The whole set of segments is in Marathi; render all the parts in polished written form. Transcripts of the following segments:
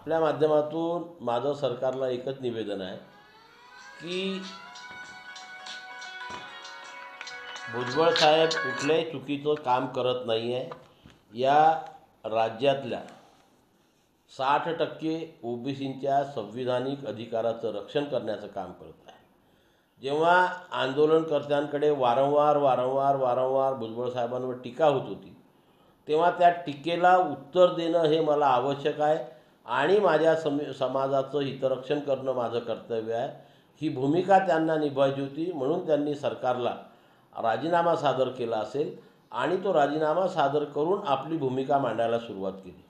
आपल्या माध्यमातून माझं सरकारला एकच निवेदन आहे की भुजबळ साहेब कुठल्याही चुकीचं काम करत नाही आहे. या राज्यातल्या 60% ओबीसींच्या संविधानिक अधिकाराचं रक्षण करण्याचं काम करत आहे. जेव्हा आंदोलनकर्त्यांकडे वारंवार भुजबळ साहेबांवर टीका होत होती, तेव्हा त्या टीकेला उत्तर देणं हे मला आवश्यक आहे आणि माझ्या समाजाचं हितरक्षण करणं माझं कर्तव्य आहे. ही भूमिका त्यांना निभावायची होती, म्हणून त्यांनी सरकारला राजीनामा सादर केला असेल आणि तो राजीनामा सादर करून आपली भूमिका मांडायला सुरुवात केली.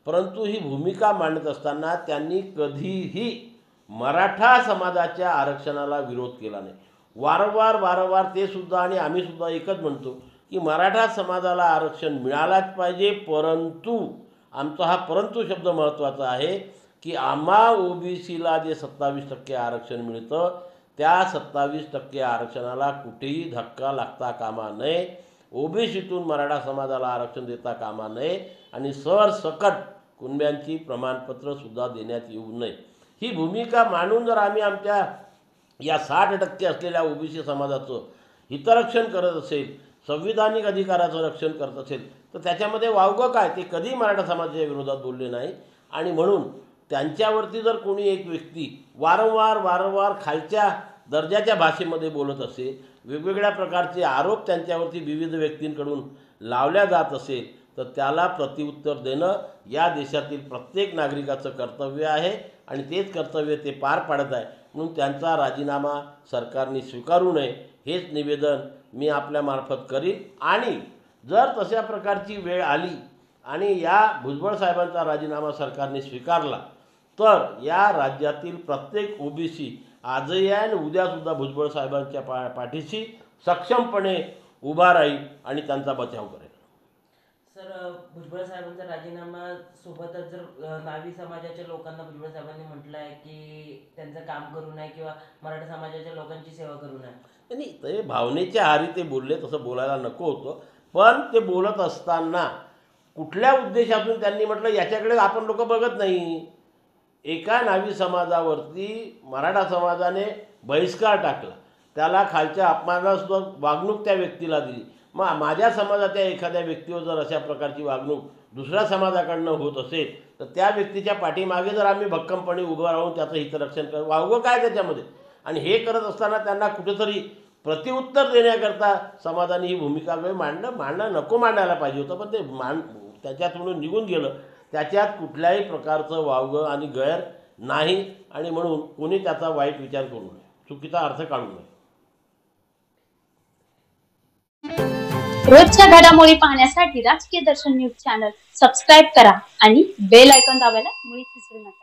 परंतु ही भूमिका मांडत असताना त्यांनी कधीही मराठा समाजाच्या आरक्षणाला विरोध केला नाही. वारंवार ते सुद्धा आणि आम्ही सुद्धा एकच म्हणतो की मराठा समाजाला आरक्षण मिळालाच पाहिजे, परंतु आमचा हा परंतु शब्द महत्त्वाचा आहे की आम्हा ओबीसीला जे 27% आरक्षण मिळतं त्या 27% आरक्षणाला कुठेही धक्का लागता कामा नये. ओबीसीतून मराठा समाजाला आरक्षण देता कामा नये आणि सरसकट कुणब्यांची प्रमाणपत्रसुद्धा देण्यात येऊ नये. ही भूमिका मांडून जर आम्ही आमच्या या 60% असलेल्या ओबीसी समाजाचं हितरक्षण करत असेल, संविधानिक अधिकाराचं रक्षण करत असेल, तर त्याच्यामध्ये वावगं काय? ते कधी मराठा समाजाच्या विरोधात बोलले नाही. आणि म्हणून त्यांच्यावरती जर कोणी एक व्यक्ती वारंवार खालच्या दर्जाच्या भाषेमध्ये बोलत असेल, वेगवेगळ्या प्रकारचे आरोप त्यांच्यावरती विविध व्यक्तींकडून लावल्या जात असेल, तर त्याला प्रत्युत्तर देणं या देशातील प्रत्येक नागरिकाचं कर्तव्य आहे आणि तेच कर्तव्य ते पार पाडत आहे. म्हणून त्यांचा राजीनामा सरकारने स्वीकारू नये हेच निवेदन मी आपल्यामार्फत करीन. आणि जर तशा प्रकारची वेळ आली आणि या भुजबळ साहेबांचा राजीनामा सरकारने स्वीकारला तर या राज्यातील प्रत्येक ओबीसी आजही आहे आणि उद्यासुद्धा भुजबळ साहेबांच्या पाठीशी सक्षमपणे उभा राहील आणि त्यांचा बचाव करेल. सर, भुजबळ साहेबांचा राजीनामा सोबतच जर नावी समाजाच्या लोकांना भुजबळ साहेबांनी म्हटलं आहे की त्यांचं काम करू नये किंवा मराठा समाजाच्या लोकांची सेवा करू नये. नाही, ते भावनेच्या आहारी ते बोलले, तसं बोलायला नको होतं. पण ते बोलत असताना कुठल्या उद्देशातून त्यांनी म्हटलं याच्याकडे आपण लोक बघत नाही. एका नावी समाजावरती मराठा समाजाने बहिष्कार टाकला, त्याला खालच्या अपमानास्पद वागणूक त्या व्यक्तीला दिली. मग माझ्या समाजाच्या एखाद्या व्यक्तीवर जर अशा प्रकारची वागणूक दुसऱ्या समाजाकडनं होत असेल तर त्या व्यक्तीच्या पाठीमागे जर आम्ही भक्कमपणे उभं राहून त्याचं हितरक्षण कर वावगं काय त्याच्यामध्ये? आणि हे करत असताना त्यांना कुठेतरी प्रत्युत्तर देण्याकरता समाजाने ही भूमिका मांडणं नको मांडायला पाहिजे होतं, पण ते त्याच्यातून निघून गेलं. त्याच्यात कुठल्याही प्रकारचं वावगं आणि गैर नाही आणि म्हणून कोणी त्याचा वाईट विचार करू नये, चुकीचा अर्थ काढू नये. रोजच्या घडामोडी पाहण्यासाठी राजकीय दर्शन न्यूज चॅनल सबस्क्राईब करा आणि बेल आयकॉन दाबायला मुळीच विसरू नका.